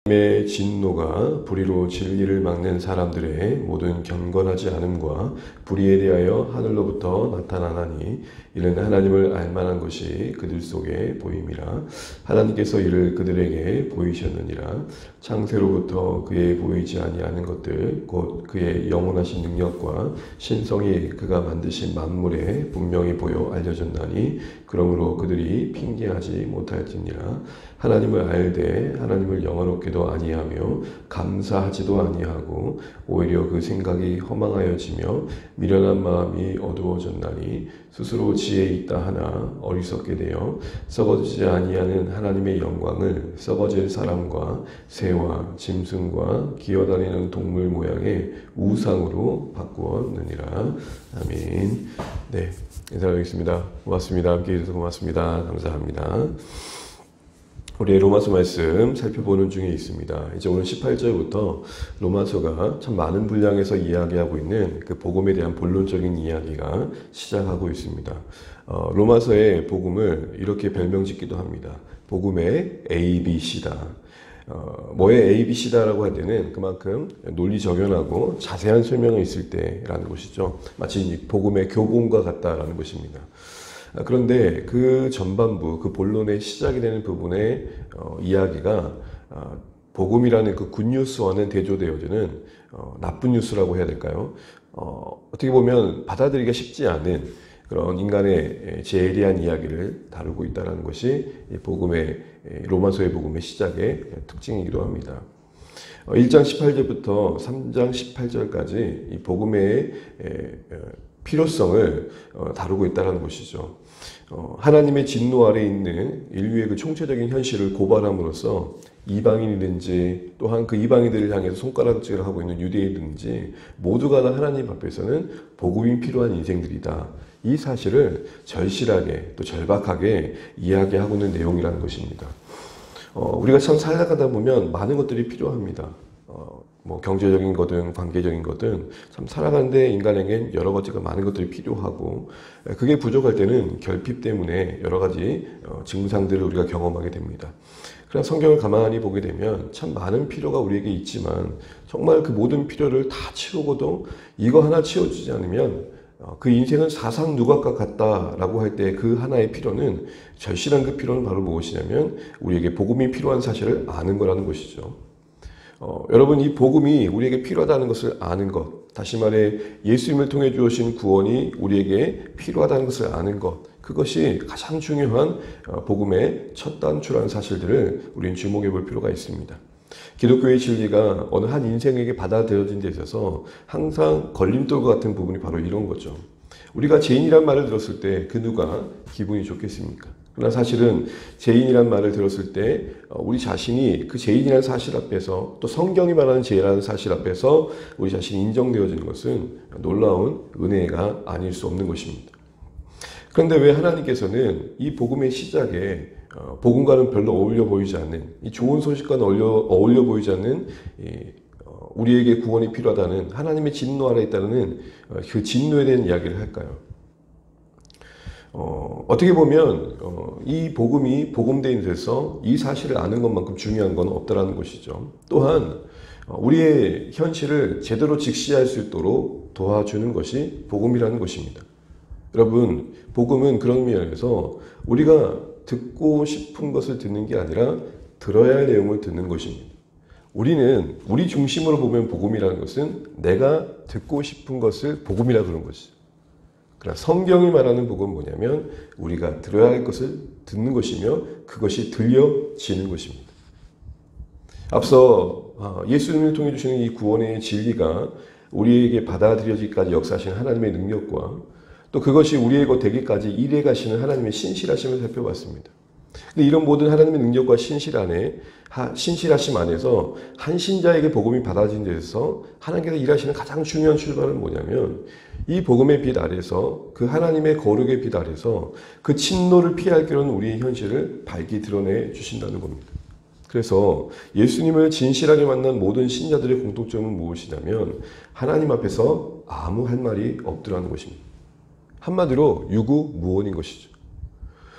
하나님의 진노가 불의로 진리를 막는 사람들의 모든 경건하지 않음과 불의에 대하여 하늘로부터 나타나나니 이는 하나님을 알만한 것이 그들 속에 보임이라. 하나님께서 이를 그들에게 보이셨느니라. 창세로부터 그의 보이지 아니하는 것들 곧 그의 영원하신 능력과 신성이 그가 만드신 만물에 분명히 보여 알려졌나니 그러므로 그들이 핑계하지 못할지니라. 하나님을 알되 하나님을 영화롭게도 아니하며 감사하지도 아니하고 오히려 그 생각이 허망하여지며 미련한 마음이 어두워졌나니 스스로 지혜 있다 하나 어리석게 되어 썩어지지 아니하는 하나님의 영광을 썩어질 사람과 새와 짐승과 기어다니는 동물 모양의 우상으로 바꾸었느니라. 아멘. 네, 인사드리겠습니다. 고맙습니다. 함께해 주셔서 고맙습니다. 감사합니다. 우리 로마서 말씀 살펴보는 중에 있습니다. 이제 오늘 18절부터 로마서가 참 많은 분량에서 이야기하고 있는 그 복음에 대한 본론적인 이야기가 시작하고 있습니다. 로마서의 복음을 이렇게 별명짓기도 합니다. 복음의 ABC다. 뭐의 ABC다라고 할 때는 그만큼 논리정연하고 자세한 설명이 있을 때라는 것이죠. 마치 복음의 교본과 같다라는 것입니다. 그런데 그 전반부, 그 본론의 시작이 되는 부분의 이야기가 복음이라는 그 굿뉴스와는 대조되어지는 나쁜 뉴스라고 해야 될까요? 어떻게 보면 받아들이기가 쉽지 않은 그런 인간의 죄에 이야기를 다루고 있다는 것이 복음의 로마서의 복음의 시작의 특징이기도 합니다. 1장 18절부터 3장 18절까지 이 복음의 필요성을 다루고 있다는 것이죠. 하나님의 진노 아래 있는 인류의 그 총체적인 현실을 고발함으로써 이방인이든지 또한 그 이방인들을 향해서 손가락질을 하고 있는 유대인이든지 모두가 다 하나님 앞에서는 복음이 필요한 인생들이다. 이 사실을 절실하게 또 절박하게 이야기하고 있는 내용이라는 것입니다. 우리가 참 살아가다 보면 많은 것들이 필요합니다. 뭐 경제적인 거든 관계적인 거든 참 살아가는데 인간에겐 여러 가지가 많은 것들이 필요하고 그게 부족할 때는 결핍 때문에 여러 가지 증상들을 우리가 경험하게 됩니다. 그러나 성경을 가만히 보게 되면 참 많은 필요가 우리에게 있지만 정말 그 모든 필요를 다 채우고도 이거 하나 채워주지 않으면 그 인생은 사상 누각과 같다라고 할 때 그 하나의 필요는 절실한 그 필요는 바로 무엇이냐면 우리에게 복음이 필요한 사실을 아는 거라는 것이죠. 여러분 이 복음이 우리에게 필요하다는 것을 아는 것, 다시 말해 예수님을 통해 주신 구원이 우리에게 필요하다는 것을 아는 것, 그것이 가장 중요한 복음의 첫 단추라는 사실들을 우리는 주목해 볼 필요가 있습니다. 기독교의 진리가 어느 한 인생에게 받아들여진 데 있어서 항상 걸림돌과 같은 부분이 바로 이런 거죠. 우리가 죄인이란 말을 들었을 때 그 누가 기분이 좋겠습니까? 그러나 사실은 죄인이란 말을 들었을 때 우리 자신이 그 죄인이라는 사실 앞에서 또 성경이 말하는 죄라는 사실 앞에서 우리 자신이 인정되어지는 것은 놀라운 은혜가 아닐 수 없는 것입니다. 그런데 왜 하나님께서는 이 복음의 시작에 복음과는 별로 어울려 보이지 않는 이 좋은 소식과는 어울려 보이지 않는 우리에게 구원이 필요하다는 하나님의 진노 아래 있다는 그 진노에 대한 이야기를 할까요? 어떻게 보면 이 복음이 복음된 데서 이 사실을 아는 것만큼 중요한 건 없다라는 것이죠. 또한 우리의 현실을 제대로 직시할 수 있도록 도와주는 것이 복음이라는 것입니다. 여러분, 복음은 그런 면에서 우리가 듣고 싶은 것을 듣는 게 아니라 들어야 할 내용을 듣는 것입니다. 우리는 우리 중심으로 보면 복음이라는 것은 내가 듣고 싶은 것을 복음이라 그런 것이죠. 그러나 성경이 말하는 복음은 뭐냐면 우리가 들어야 할 것을 듣는 것이며 그것이 들려지는 것입니다. 앞서 예수님을 통해 주시는 이 구원의 진리가 우리에게 받아들여지기까지 역사하시는 하나님의 능력과 또 그것이 우리에게 되기까지 일해 가시는 하나님의 신실하심을 살펴봤습니다. 근데 이런 모든 하나님의 능력과 신실하심 안에서 한 신자에게 복음이 받아진 데서 하나님께서 일하시는 가장 중요한 출발은 뭐냐면 이 복음의 빛 아래서 그 하나님의 거룩의 빛 아래서 그 진노를 피할 길은 우리의 현실을 밝히 드러내 주신다는 겁니다. 그래서 예수님을 진실하게 만난 모든 신자들의 공통점은 무엇이냐면 하나님 앞에서 아무 할 말이 없더라는 것입니다. 한마디로 유구무원인 것이죠.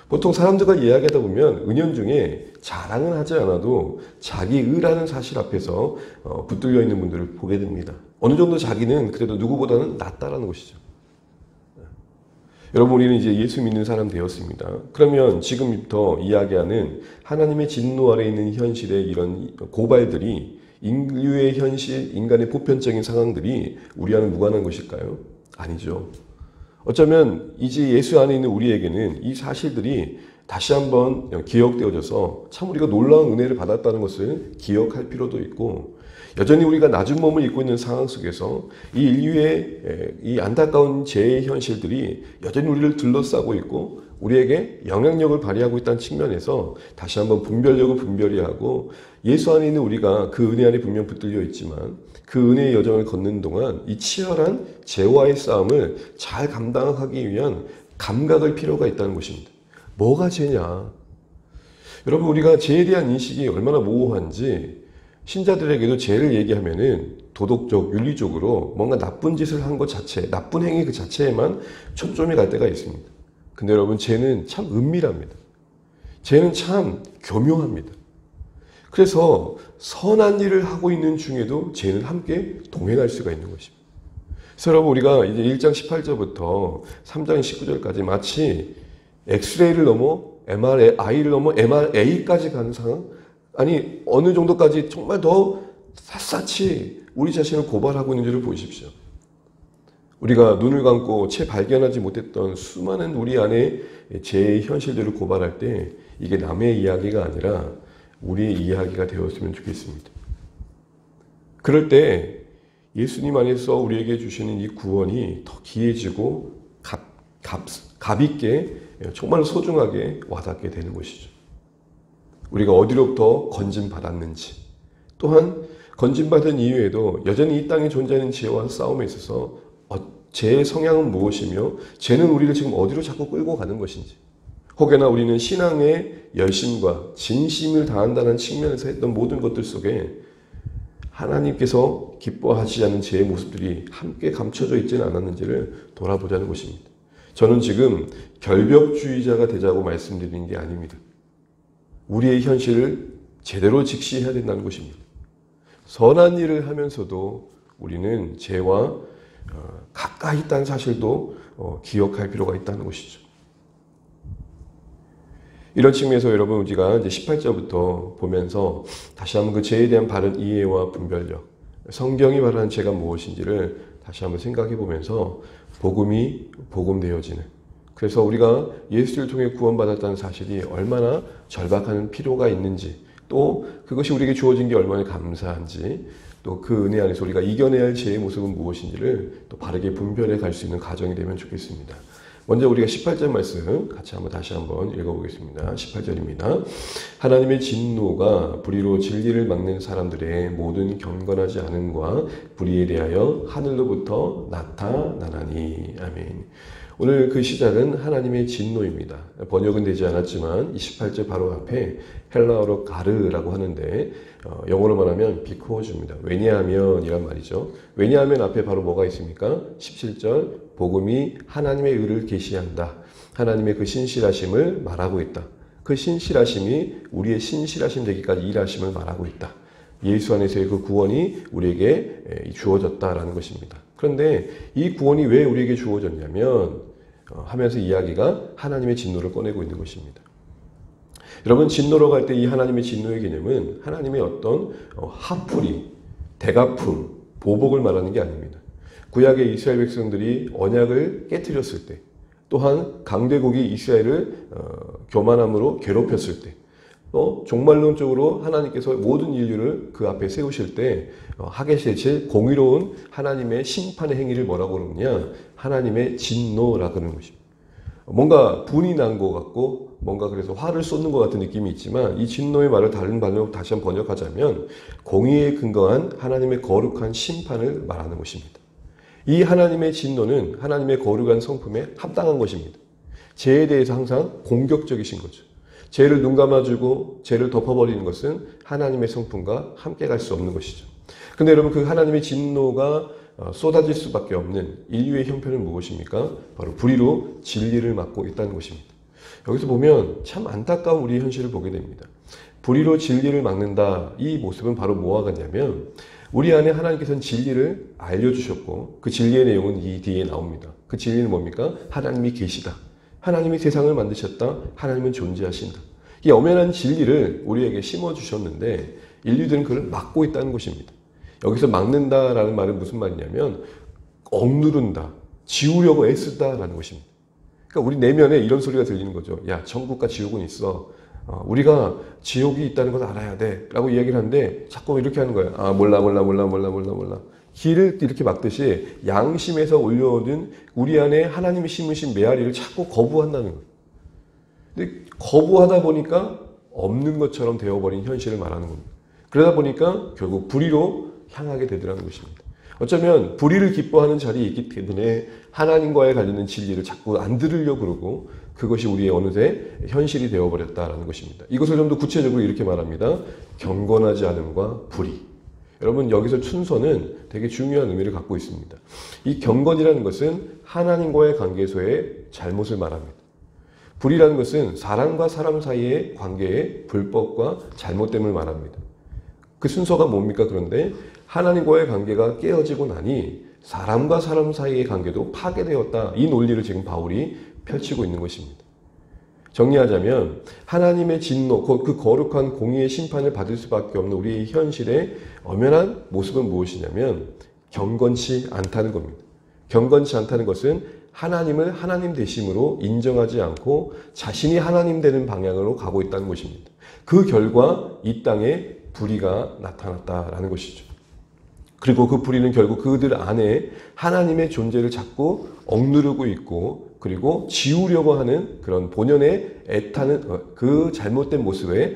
보통 사람들과 이야기하다 보면 은연중에 자랑은 하지 않아도 자기 의라는 사실 앞에서 붙들려 있는 분들을 보게 됩니다. 어느 정도 자기는 그래도 누구보다는 낫다라는 것이죠. 여러분, 우리는 이제 예수 믿는 사람 되었습니다. 그러면 지금부터 이야기하는 하나님의 진노 아래 있는 현실의 이런 고발들이, 인류의 현실, 인간의 보편적인 상황들이 우리와는 무관한 것일까요? 아니죠. 어쩌면 이제 예수 안에 있는 우리에게는 이 사실들이 다시 한번 기억되어져서 참 우리가 놀라운 은혜를 받았다는 것을 기억할 필요도 있고, 여전히 우리가 낮은 몸을 입고 있는 상황 속에서 이 인류의 이 안타까운 재해의 현실들이 여전히 우리를 둘러싸고 있고 우리에게 영향력을 발휘하고 있다는 측면에서 다시 한번 분별력을 분별해야 하고, 예수 안에 있는 우리가 그 은혜 안에 분명 붙들려 있지만 그 은혜의 여정을 걷는 동안 이 치열한 죄와의 싸움을 잘 감당하기 위한 감각을 필요가 있다는 것입니다. 뭐가 죄냐? 여러분, 우리가 죄에 대한 인식이 얼마나 모호한지, 신자들에게도 죄를 얘기하면은 도덕적, 윤리적으로 뭔가 나쁜 짓을 한 것 자체, 나쁜 행위 그 자체에만 초점이 갈 때가 있습니다. 근데 여러분, 죄는 참 은밀합니다. 죄는 참 교묘합니다. 그래서 선한 일을 하고 있는 중에도 죄는 함께 동행할 수가 있는 것입니다. 그래서 여러분, 우리가 이제 1장 18절부터 3장 19절까지 마치 엑스레이를 넘어 MRI를 넘어 MRA까지 가는 상황, 아니 어느 정도까지 정말 더 샅샅이 우리 자신을 고발하고 있는지를 보십시오. 우리가 눈을 감고 채 발견하지 못했던 수많은 우리 안에 죄의 현실들을 고발할 때 이게 남의 이야기가 아니라 우리의 이야기가 되었으면 좋겠습니다. 그럴 때 예수님 안에서 우리에게 주시는 이 구원이 더 귀해지고 값 있게 정말 소중하게 와닿게 되는 것이죠. 우리가 어디로부터 건진받았는지, 또한 건진받은 이후에도 여전히 이 땅에 존재하는 죄와 싸움에 있어서 죄의 성향은 무엇이며 죄는 우리를 지금 어디로 자꾸 끌고 가는 것인지, 혹여나 우리는 신앙의 열심과 진심을 다한다는 측면에서 했던 모든 것들 속에 하나님께서 기뻐하지 않는 죄의 모습들이 함께 감춰져 있지는 않았는지를 돌아보자는 것입니다. 저는 지금 결벽주의자가 되자고 말씀드리는 게 아닙니다. 우리의 현실을 제대로 직시해야 된다는 것입니다. 선한 일을 하면서도 우리는 죄와 가까이 있다는 사실도 기억할 필요가 있다는 것이죠. 이런 측면에서 여러분, 우리가 이제 18절부터 보면서 다시 한번 그 죄에 대한 바른 이해와 분별력, 성경이 말하는 죄가 무엇인지를 다시 한번 생각해 보면서 복음이 복음되어지는, 그래서 우리가 예수를 통해 구원받았다는 사실이 얼마나 절박한 필요가 있는지, 또 그것이 우리에게 주어진 게 얼마나 감사한지, 또 그 은혜 안에서 우리가 이겨내야 할 죄의 모습은 무엇인지를 또 바르게 분별해 갈 수 있는 가정이 되면 좋겠습니다. 먼저 우리가 18절 말씀 같이 다시 한번 읽어보겠습니다. 18절입니다. 하나님의 진노가 불의로 진리를 막는 사람들의 모든 경건하지 않음과 불의에 대하여 하늘로부터 나타나나니. 아멘. 오늘 그 시작은 하나님의 진노입니다. 번역은 되지 않았지만 28절 바로 앞에 헬라어로 가르라고 하는데 영어로 말하면 비코즈입니다. 왜냐하면 이란 말이죠. 왜냐하면 앞에 바로 뭐가 있습니까? 17절 복음이 하나님의 의를 계시한다. 하나님의 그 신실하심을 말하고 있다. 그 신실하심이 우리의 신실하심 되기까지 일하심을 말하고 있다. 예수 안에서의 그 구원이 우리에게 주어졌다라는 것입니다. 그런데 이 구원이 왜 우리에게 주어졌냐면 하면서 이야기가 하나님의 진노를 꺼내고 있는 것입니다. 여러분, 진노로 갈 때 이 하나님의 진노의 개념은 하나님의 어떤 화풀이, 대가품, 보복을 말하는 게 아닙니다. 구약의 이스라엘 백성들이 언약을 깨트렸을 때, 또한 강대국이 이스라엘을 교만함으로 괴롭혔을 때, 또 종말론적으로 하나님께서 모든 인류를 그 앞에 세우실 때 하게 되실 공의로운 하나님의 심판의 행위를 뭐라고 그러느냐? 하나님의 진노라고 그러는 것입니다. 뭔가 분이 난 것 같고 뭔가 그래서 화를 쏟는 것 같은 느낌이 있지만, 이 진노의 말을 다른 말로 다시 한번 번역하자면 공의에 근거한 하나님의 거룩한 심판을 말하는 것입니다. 이 하나님의 진노는 하나님의 거룩한 성품에 합당한 것입니다. 죄에 대해서 항상 공격적이신 거죠. 죄를 눈 감아주고 죄를 덮어버리는 것은 하나님의 성품과 함께 갈 수 없는 것이죠. 근데 여러분, 그 하나님의 진노가 쏟아질 수밖에 없는 인류의 형편은 무엇입니까? 바로 불의로 진리를 막고 있다는 것입니다. 여기서 보면 참 안타까운 우리 현실을 보게 됩니다. 불의로 진리를 막는다. 이 모습은 바로 뭐와 같냐면 우리 안에 하나님께서는 진리를 알려주셨고 그 진리의 내용은 이 뒤에 나옵니다. 그 진리는 뭡니까? 하나님이 계시다. 하나님이 세상을 만드셨다. 하나님은 존재하신다. 이 엄연한 진리를 우리에게 심어주셨는데 인류들은 그걸 막고 있다는 것입니다. 여기서 막는다라는 말은 무슨 말이냐면 억누른다, 지우려고 애쓰다라는 것입니다. 그러니까 우리 내면에 이런 소리가 들리는 거죠. 야, 천국과 지옥은 있어. 우리가 지옥이 있다는 걸 알아야 돼 라고 이야기를 하는데 자꾸 이렇게 하는 거예요. 몰라. 길을 이렇게 막듯이 양심에서 올려오는 우리 안에 하나님이 심으신 메아리를 자꾸 거부한다는 거예요. 근데 거부하다 보니까 없는 것처럼 되어버린 현실을 말하는 겁니다. 그러다 보니까 결국 불의로 향하게 되더라는 것입니다. 어쩌면 불의를 기뻐하는 자리에 있기 때문에 하나님과의 관련된 진리를 자꾸 안 들으려고 그러고 그것이 우리의 어느새 현실이 되어버렸다는 것입니다. 이것을 좀 더 구체적으로 이렇게 말합니다. 경건하지 않음과 불의. 여러분 여기서 순서는 되게 중요한 의미를 갖고 있습니다. 이 경건이라는 것은 하나님과의 관계에서의 잘못을 말합니다. 불의라는 것은 사람과 사람 사이의 관계의 불법과 잘못됨을 말합니다. 그 순서가 뭡니까? 그런데 하나님과의 관계가 깨어지고 나니 사람과 사람 사이의 관계도 파괴되었다. 이 논리를 지금 바울이 펼치고 있는 것입니다. 정리하자면 하나님의 진노, 그 거룩한 공의의 심판을 받을 수밖에 없는 우리의 현실의 엄연한 모습은 무엇이냐면 경건치 않다는 겁니다. 경건치 않다는 것은 하나님을 하나님 되심으로 인정하지 않고 자신이 하나님 되는 방향으로 가고 있다는 것입니다. 그 결과 이 땅에 불의가 나타났다라는 것이죠. 그리고 그 불의는 결국 그들 안에 하나님의 존재를 자꾸 억누르고 있고 그리고 지우려고 하는 그런 본연의 애타는 그 잘못된 모습의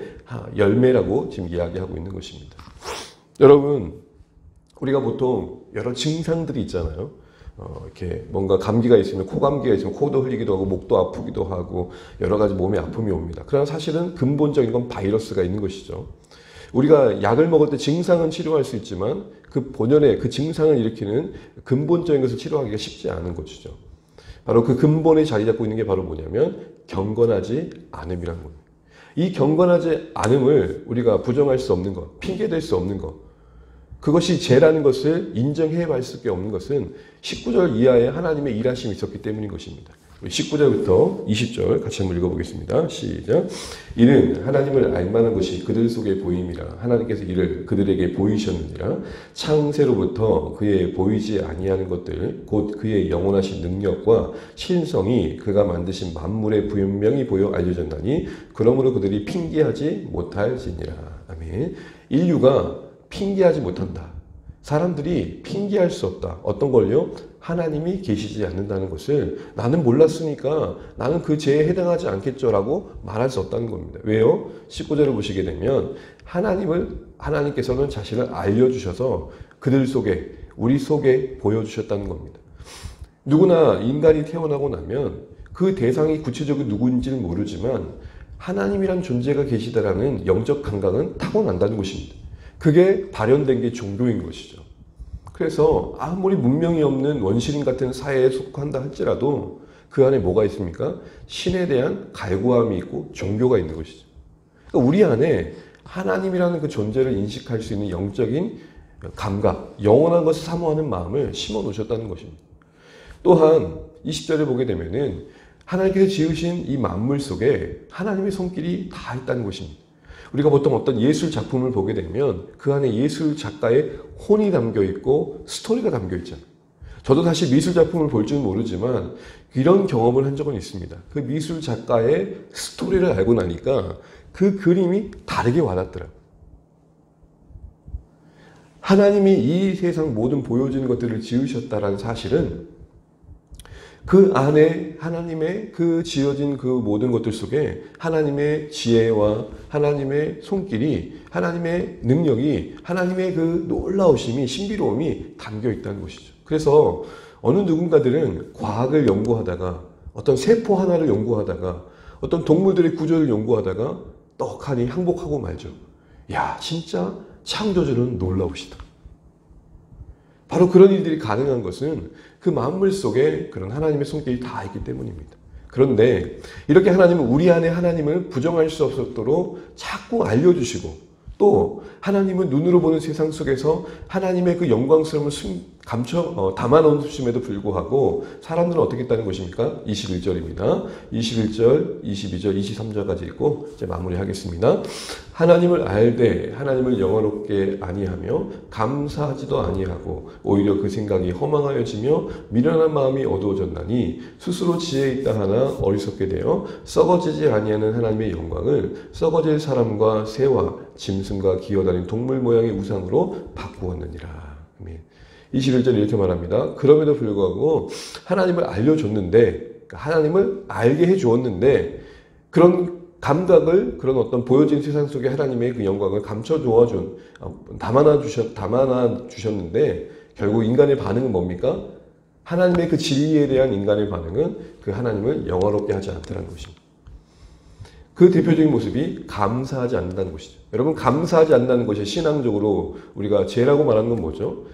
열매라고 지금 이야기하고 있는 것입니다. 여러분, 우리가 보통 여러 증상들이 있잖아요. 이렇게 뭔가 감기가 있으면 코감기가 있으면 코도 흘리기도 하고 목도 아프기도 하고 여러 가지 몸에 아픔이 옵니다. 그러나 사실은 근본적인 건 바이러스가 있는 것이죠. 우리가 약을 먹을 때 증상은 치료할 수 있지만 그 본연의 그 증상을 일으키는 근본적인 것을 치료하기가 쉽지 않은 것이죠. 바로 그 근본에 자리 잡고 있는 게 바로 뭐냐면 경건하지 않음이라는 거예요. 이 경건하지 않음을 우리가 부정할 수 없는 것, 핑계댈 수 없는 것, 그것이 죄라는 것을 인정해 볼 수밖에 없는 것은 19절 이하에 하나님의 일하심이 있었기 때문인 것입니다. 19절부터 20절 같이 한번 읽어보겠습니다. 시작. 이는 하나님을 알만한 것이 그들 속에 보임이라. 하나님께서 이를 그들에게 보이셨느니라. 창세로부터 그의 보이지 아니하는 것들 곧 그의 영원하신 능력과 신성이 그가 만드신 만물에 분명히 보여 알려졌나니 그러므로 그들이 핑계하지 못할지니라. 아멘. 인류가 핑계하지 못한다. 사람들이 핑계할 수 없다. 어떤 걸요? 하나님이 계시지 않는다는 것을 나는 몰랐으니까 나는 그 죄에 해당하지 않겠죠라고 말할 수 없다는 겁니다. 왜요? 19절을 보시게 되면 하나님께서는 자신을 알려주셔서 그들 속에 우리 속에 보여주셨다는 겁니다. 누구나 인간이 태어나고 나면 그 대상이 구체적으로 누구인지는 모르지만 하나님이란 존재가 계시다라는 영적 감각은 타고난다는 것입니다. 그게 발현된 게 종교인 것이죠. 그래서 아무리 문명이 없는 원시림 같은 사회에 속한다 할지라도 그 안에 뭐가 있습니까? 신에 대한 갈구함이 있고 종교가 있는 것이죠. 그러니까 우리 안에 하나님이라는 그 존재를 인식할 수 있는 영적인 감각, 영원한 것을 사모하는 마음을 심어 놓으셨다는 것입니다. 또한 20절에 보게 되면은 하나님께서 지으신 이 만물 속에 하나님의 손길이 다 있다는 것입니다. 우리가 보통 어떤 예술 작품을 보게 되면 그 안에 예술 작가의 혼이 담겨 있고 스토리가 담겨 있잖아요. 저도 사실 미술 작품을 볼 줄은 모르지만 이런 경험을 한 적은 있습니다. 그 미술 작가의 스토리를 알고 나니까 그 그림이 다르게 와닿더라고요. 하나님이 이 세상 모든 보여지는 것들을 지으셨다는 사실은 그 안에 하나님의 그 지어진 그 모든 것들 속에 하나님의 지혜와 하나님의 손길이, 하나님의 능력이, 하나님의 그 놀라우심이, 신비로움이 담겨 있다는 것이죠. 그래서 어느 누군가들은 과학을 연구하다가 어떤 세포 하나를 연구하다가 어떤 동물들의 구조를 연구하다가 떡하니 항복하고 말죠. 야, 진짜 창조주는 놀라우시다. 바로 그런 일들이 가능한 것은 그 만물 속에 그런 하나님의 손길이 다 있기 때문입니다. 그런데 이렇게 하나님은 우리 안에 하나님을 부정할 수 없도록 자꾸 알려주시고, 또 하나님은 눈으로 보는 세상 속에서 하나님의 그 영광스러움을 담아놓으심에도 불구하고 사람들은 어떻게 했다는 것입니까? 21절입니다. 21절, 22절, 23절까지 읽고 이제 마무리하겠습니다. 하나님을 알되 하나님을 영화롭게 아니하며 감사하지도 아니하고 오히려 그 생각이 허망하여지며 미련한 마음이 어두워졌나니 스스로 지혜 있다 하나 어리석게 되어 썩어지지 아니하는 하나님의 영광을 썩어질 사람과 새와 짐승과 기어다니는 동물 모양의 우상으로 바꾸었느니라. 21절 이렇게 말합니다. 그럼에도 불구하고 하나님을 알려줬는데, 하나님을 알게 해주었는데, 그런 감각을, 그런 어떤 보여진 세상 속에 하나님의 그 영광을 담아놔 주셨는데, 결국 인간의 반응은 뭡니까? 하나님의 그 진리에 대한 인간의 반응은 그 하나님을 영화롭게 하지 않더라는 것입니다. 그 대표적인 모습이 감사하지 않는다는 것이죠. 여러분, 감사하지 않는다는 것이 신앙적으로 우리가 죄라고 말하는 건 뭐죠?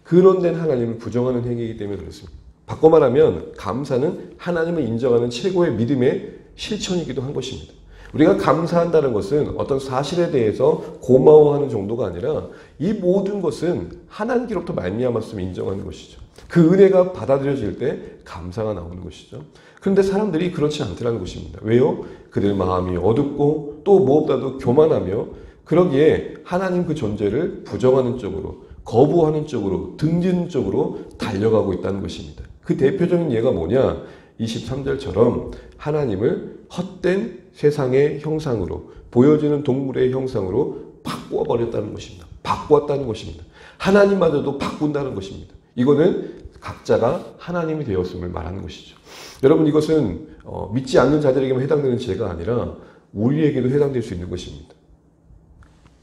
근원된 하나님을 부정하는 행위이기 때문에 그렇습니다. 바꿔 말하면 감사는 하나님을 인정하는 최고의 믿음의 실천이기도 한 것입니다. 우리가 감사한다는 것은 어떤 사실에 대해서 고마워하는 정도가 아니라 이 모든 것은 하나님께로부터 말미암았음을 인정하는 것이죠. 그 은혜가 받아들여질 때 감사가 나오는 것이죠. 그런데 사람들이 그렇지 않더라는 것입니다. 왜요? 그들 마음이 어둡고 또 무엇보다도 교만하며 그러기에 하나님 그 존재를 부정하는 쪽으로, 거부하는 쪽으로, 등지는 쪽으로 달려가고 있다는 것입니다. 그 대표적인 예가 뭐냐? 23절처럼 하나님을 헛된 세상의 형상으로, 보여지는 동물의 형상으로 바꾸어버렸다는 것입니다. 바꾸었다는 것입니다. 하나님마저도 바꾼다는 것입니다. 이거는 각자가 하나님이 되었음을 말하는 것이죠. 여러분, 이것은 믿지 않는 자들에게만 해당되는 죄가 아니라 우리에게도 해당될 수 있는 것입니다.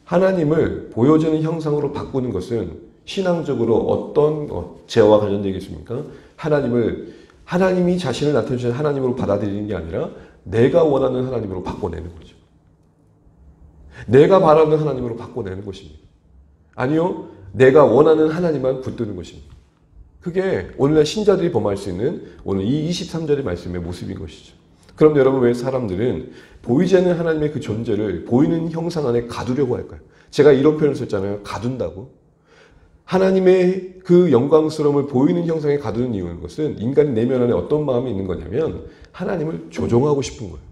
하나님을 보여지는 형상으로 바꾸는 것은 신앙적으로 어떤 죄와 관련되겠습니까? 하나님이 자신을 나타내주신 하나님으로 받아들이는 게 아니라 내가 원하는 하나님으로 바꿔내는 거죠. 내가 바라는 하나님으로 바꿔내는 것입니다. 아니요, 내가 원하는 하나님만 붙드는 것입니다. 그게 오늘날 신자들이 범할 수 있는 오늘 이 23절의 말씀의 모습인 것이죠. 그럼 여러분, 왜 사람들은 보이지 않는 하나님의 그 존재를 보이는 형상 안에 가두려고 할까요? 제가 이런 표현을 썼잖아요. 가둔다고. 하나님의 그 영광스러움을 보이는 형상에 가두는 이유는 것은 인간의 내면 안에 어떤 마음이 있는 거냐면 하나님을 조종하고 싶은 거예요.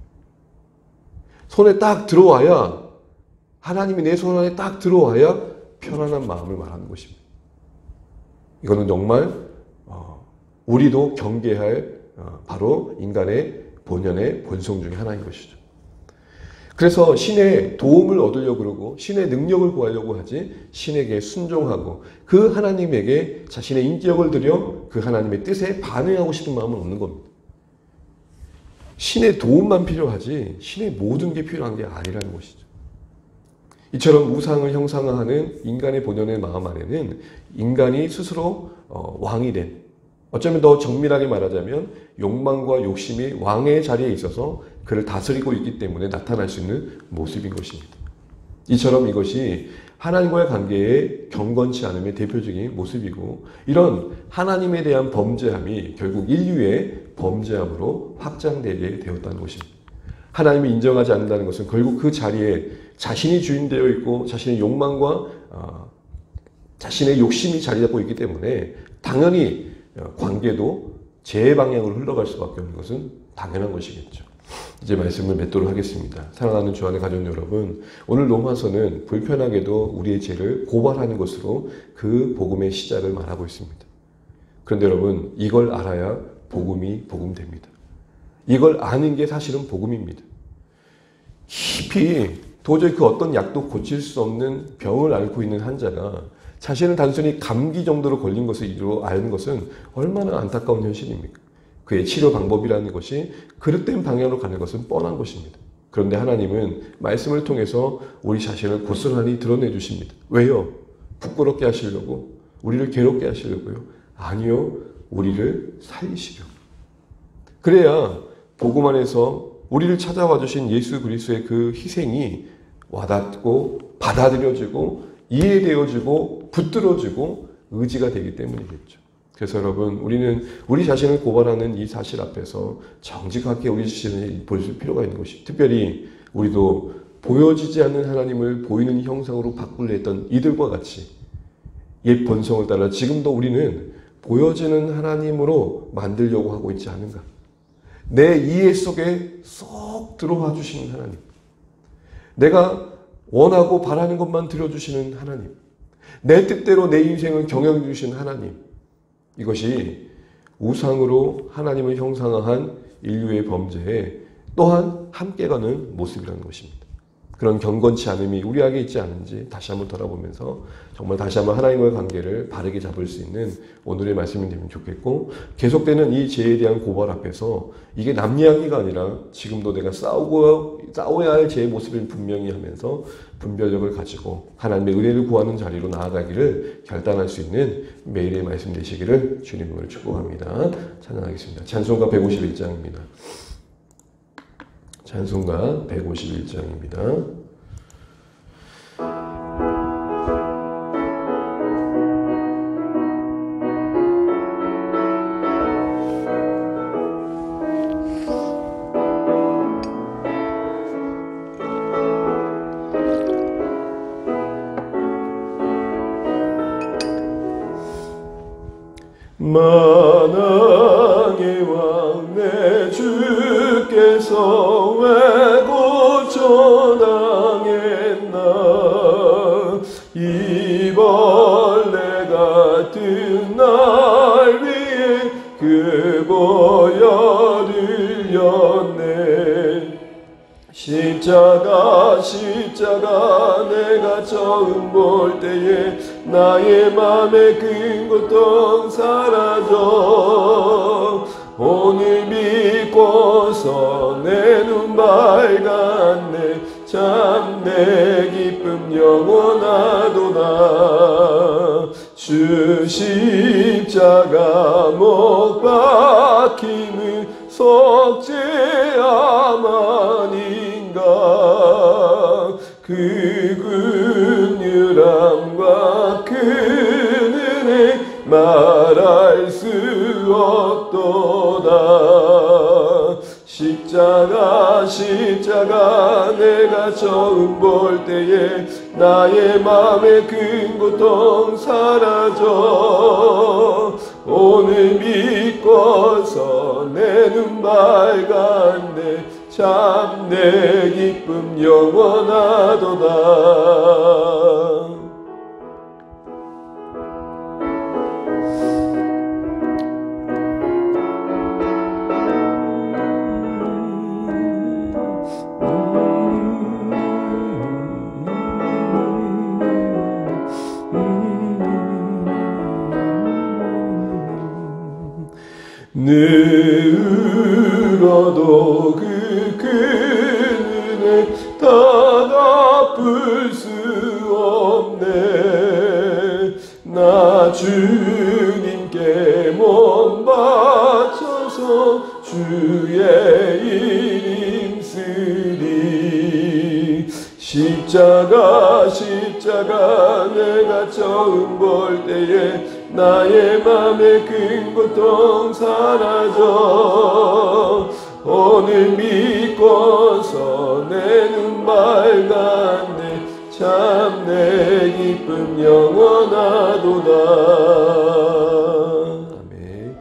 손에 딱 들어와야, 하나님이 내 손 안에 딱 들어와야 편안한 마음을 말하는 것입니다. 이거는 정말 우리도 경계할 바로 인간의 본연의 본성 중에 하나인 것이죠. 그래서 신의 도움을 얻으려고 그러고 신의 능력을 구하려고 하지, 신에게 순종하고 그 하나님에게 자신의 인격을 들여 그 하나님의 뜻에 반응하고 싶은 마음은 없는 겁니다. 신의 도움만 필요하지 신의 모든 게 필요한 게 아니라는 것이죠. 이처럼 우상을 형상화하는 인간의 본연의 마음 안에는 인간이 스스로 왕이 된, 어쩌면 더 정밀하게 말하자면 욕망과 욕심이 왕의 자리에 있어서 그를 다스리고 있기 때문에 나타날 수 있는 모습인 것입니다. 이처럼 이것이 하나님과의 관계에 경건치 않음의 대표적인 모습이고, 이런 하나님에 대한 범죄함이 결국 인류의 범죄함으로 확장되게 되었다는 것입니다. 하나님이 인정하지 않는다는 것은 결국 그 자리에 자신이 주인되어 있고 자신의 욕망과 자신의 욕심이 자리 잡고 있기 때문에 당연히 관계도 제 방향으로 흘러갈 수밖에 없는 것은 당연한 것이겠죠. 이제 말씀을 맺도록 하겠습니다. 사랑하는 주안의 가족 여러분, 오늘 로마서는 불편하게도 우리의 죄를 고발하는 것으로 그 복음의 시작을 말하고 있습니다. 그런데 여러분, 이걸 알아야 복음이 복음됩니다. 이걸 아는 게 사실은 복음입니다. 깊이 도저히 그 어떤 약도 고칠 수 없는 병을 앓고 있는 환자가 자신은 단순히 감기 정도로 걸린 것을 아는 것은 얼마나 안타까운 현실입니까? 그의 치료 방법이라는 것이 그릇된 방향으로 가는 것은 뻔한 것입니다. 그런데 하나님은 말씀을 통해서 우리 자신을 고스란히 드러내 주십니다. 왜요? 부끄럽게 하시려고? 우리를 괴롭게 하시려고요? 아니요, 우리를 살리시려고. 그래야 복음 안에서 우리를 찾아와 주신 예수 그리스도의 그 희생이 와닿고 받아들여지고 이해되어지고 붙들어지고 의지가 되기 때문이겠죠. 그래서 여러분, 우리는 우리 자신을 고발하는 이 사실 앞에서 정직하게 우리 자신을 볼 필요가 있는 것이, 특별히 우리도 보여지지 않는 하나님을 보이는 형상으로 바꾸려 했던 이들과 같이 옛 본성을 따라 지금도 우리는 보여지는 하나님으로 만들려고 하고 있지 않은가. 내 이해 속에 쏙 들어와 주시는 하나님, 내가 원하고 바라는 것만 들어주시는 하나님, 내 뜻대로 내 인생을 경영해 주시는 하나님, 이것이 우상으로 하나님을 형상화한 인류의 범죄에 또한 함께 가는 모습이라는 것입니다. 그런 경건치 않음이 우리 안에 있지 않은지 다시 한번 돌아보면서 정말 다시 한번 하나님과의 관계를 바르게 잡을 수 있는 오늘의 말씀이 되면 좋겠고, 계속되는 이 죄에 대한 고발 앞에서 이게 남 이야기가 아니라 지금도 내가 싸워야 할 죄의 모습을 분명히 하면서 분별력을 가지고 하나님의 은혜를 구하는 자리로 나아가기를 결단할 수 있는 매일의 말씀 되시기를 주님으로 축복합니다. 찬양하겠습니다. 찬송가 151장입니다. 찬송가 151장입니다. 만왕의 왕 내 주께서 왜 고쳐당했나. 이 벌레 같은 날 위에 그 보혈을 흘렸네. 십자가 내가 처음 볼 때에 나의 맘에 큰 고통 사라져. 오늘 믿고서 내 눈 밝았네. 참 내 기쁨 영원하도다. 주 십자가 못 박힘은 속죄함 아닌가. 그 긍휼함과 그 은혜 말할 수 없도다. 십자가 내가 처음 볼 때에 나의 맘에 큰 고통 사라져. 오늘 믿고서 내 눈 밝았네. 참 내 기쁨 영원하도다. 늘어도 그 큰 은혜 다 갚을 수 없네. 나 주님께 몸 바쳐서 주의 일 힘쓰리. 십자가 내가 처음 볼 때에 나의 맘에 큰 고통 사라져. 오늘 믿고서 내 눈 밝았네. 참 내 기쁨 영원하도다. 아멘.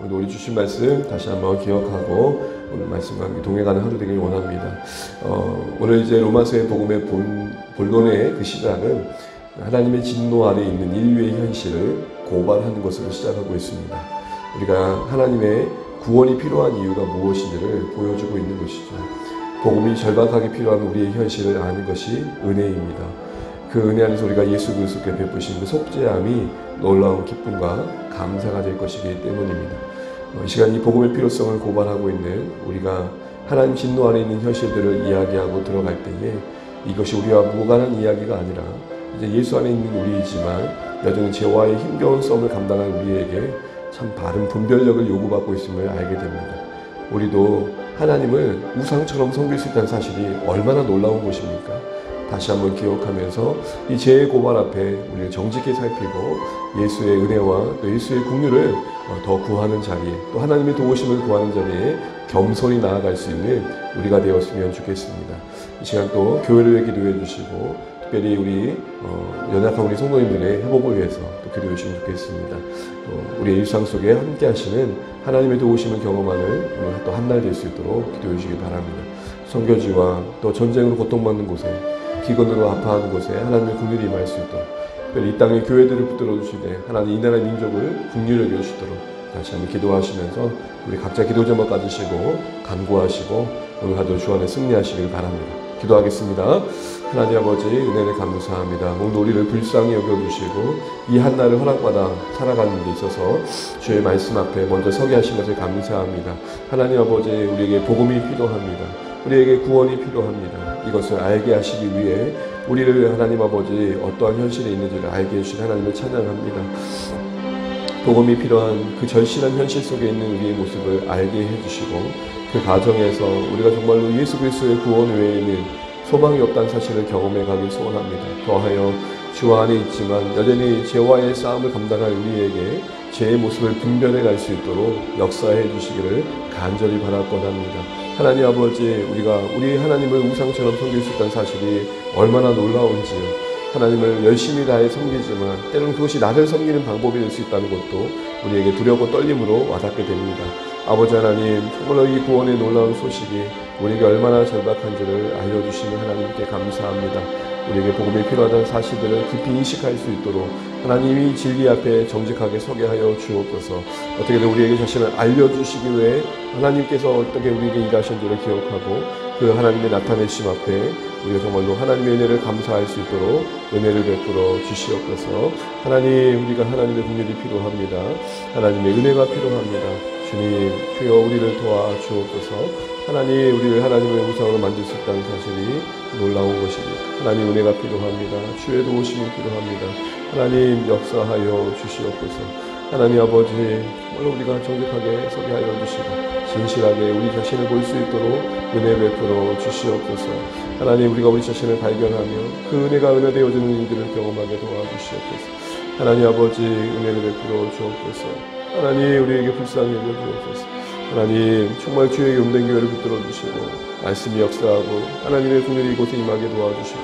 오늘 우리 주신 말씀 다시 한번 기억하고 오늘 말씀과 함께 동행하는 하루 되길 원합니다. 오늘 이제 로마서의 복음의 본론의 그 시작은 하나님의 진노 아래 있는 인류의 현실을 고발하는 것으로 시작하고 있습니다. 우리가 하나님의 구원이 필요한 이유가 무엇인지를 보여주고 있는 것이죠. 복음이 절박하게 필요한 우리의 현실을 아는 것이 은혜입니다. 그 은혜 안에서 우리가 예수 그리스도께 베푸신 그 속죄함이 놀라운 기쁨과 감사가 될 것이기 때문입니다. 이 시간 이 복음의 필요성을 고발하고 있는 우리가 하나님 진노 아래 있는 현실들을 이야기하고 들어갈 때에 이것이 우리와 무관한 이야기가 아니라 이제 예수 안에 있는 우리이지만 여전히 죄와의 힘겨운 싸움을 감당한 우리에게 참 바른 분별력을 요구받고 있음을 알게 됩니다. 우리도 하나님을 우상처럼 섬길 수 있다는 사실이 얼마나 놀라운 것입니까? 다시 한번 기억하면서 이 죄의 고발 앞에 우리를 정직히 살피고 예수의 은혜와 또 예수의 긍휼을 더 구하는 자리에, 또 하나님의 도우심을 구하는 자리에 겸손히 나아갈 수 있는 우리가 되었으면 좋겠습니다. 이 시간 또 교회를 위해 기도해 주시고 특별히 우리 연약한 우리 성도님들의 회복을 위해서 또 기도해 주시면 좋겠습니다. 또 우리의 일상 속에 함께 하시는 하나님의 도우심을 경험하는 오늘 또 한 날 될 수 있도록 기도해 주시기 바랍니다. 선교지와 또 전쟁으로 고통받는 곳에, 기근으로 아파하는 곳에 하나님의 긍휼이 임할 수 있도록, 특별히 이 땅의 교회들을 붙들어 주시되 하나님 이 나라의 민족을 긍휼히 여겨 주시도록 다시 한번 기도하시면서 우리 각자 기도 제목 가지시고 간구하시고 오늘 하루 주 안에 승리하시길 바랍니다. 기도하겠습니다. 하나님 아버지, 은혜를 감사합니다. 오늘 우리를 불쌍히 여겨주시고 이 한날을 허락받아 살아가는 데 있어서 주의 말씀 앞에 먼저 서게 하신 것을 감사합니다. 하나님 아버지, 우리에게 복음이 필요합니다. 우리에게 구원이 필요합니다. 이것을 알게 하시기 위해 우리를 하나님 아버지 어떠한 현실에 있는지를 알게 해주신 하나님을 찬양합니다. 복음이 필요한 그 절실한 현실 속에 있는 우리의 모습을 알게 해주시고 그 가정에서 우리가 정말로 예수 그리스도의 구원 외에는 소망이 없다는 사실을 경험해 가길 소원합니다. 더하여 주 안에 있지만 여전히 죄와의 싸움을 감당할 우리에게 죄의 모습을 분별해 갈 수 있도록 역사해 주시기를 간절히 바라곤 합니다. 하나님 아버지, 우리가 우리 하나님을 우상처럼 섬길 수 있다는 사실이 얼마나 놀라운지요. 하나님을 열심히 다해 섬기지만 때로는 그것이 나를 섬기는 방법이 될 수 있다는 것도 우리에게 두려워 떨림으로 와닿게 됩니다. 아버지 하나님, 정말로 이 구원의 놀라운 소식이 우리에게 얼마나 절박한지를 알려주시는 하나님께 감사합니다. 우리에게 복음이 필요하다는 사실들을 깊이 인식할 수 있도록 하나님이 진리 앞에 정직하게 서게 하여 주옵소서. 어떻게든 우리에게 자신을 알려주시기 위해 하나님께서 어떻게 우리에게 일하신지를 기억하고 그 하나님의 나타내심 앞에 우리가 정말로 하나님의 은혜를 감사할 수 있도록 은혜를 베풀어 주시옵소서. 하나님, 우리가 하나님의 긍휼이 필요합니다. 하나님의 은혜가 필요합니다. 주님, 주여 우리를 도와주옵소서. 하나님, 우리를 하나님의 우상으로 만들 수 있다는 사실이 놀라운 것입니다. 하나님 은혜가 필요합니다. 주의 도우심이 필요합니다. 하나님 역사하여 주시옵소서. 하나님 아버지, 정말로 우리가 정직하게 서게 하여 주시고 진실하게 우리 자신을 볼 수 있도록 은혜 베풀어 주시옵소서. 하나님, 우리가 우리 자신을 발견하며 그 은혜가 은혜되어지는 일들을 경험하게 도와주시옵소서. 하나님 아버지, 은혜를 베풀어 주옵소서. 하나님, 우리에게 불쌍히 여겨 주옵소서. 하나님, 정말 주의 용된 교회를 붙들어 주시고 말씀이 역사하고 하나님의 긍휼이 이곳에 임하게 도와주시고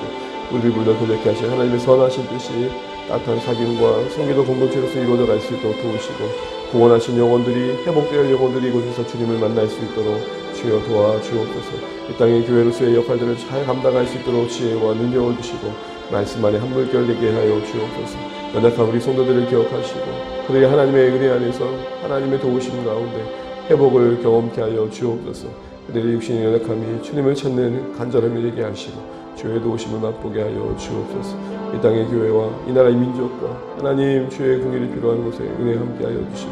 우리를 물러 교제케 하신 하나님의 선하신 뜻이 따뜻한 사귐과 성기도 공동체로서 이루어져 갈 수 있도록 도우시고 구원하신 영혼들이, 회복될 영혼들이 이곳에서 주님을 만날 수 있도록 주여 도와주옵소서. 이 땅의 교회로서의 역할들을 잘 감당할 수 있도록 지혜와 능력을 주시고 말씀 안에 한 물결 내게 하여 주옵소서. 연약한 우리 성도들을 기억하시고 그들이 하나님의 은혜 안에서 하나님의 도우심 가운데 회복을 경험케 하여 주옵소서. 그들의 육신의 연약함이 주님을 찾는 간절함이 되게 하시고 주의 도우심을 맛보게 하여 주옵소서. 이 땅의 교회와 이 나라의 민족과 하나님 주의 긍휼이 필요한 곳에 은혜 함께 하여 주시고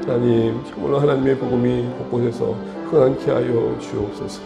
하나님, 정말로 하나님의 복음이 곳곳에서 흥한케 하여 주옵소서.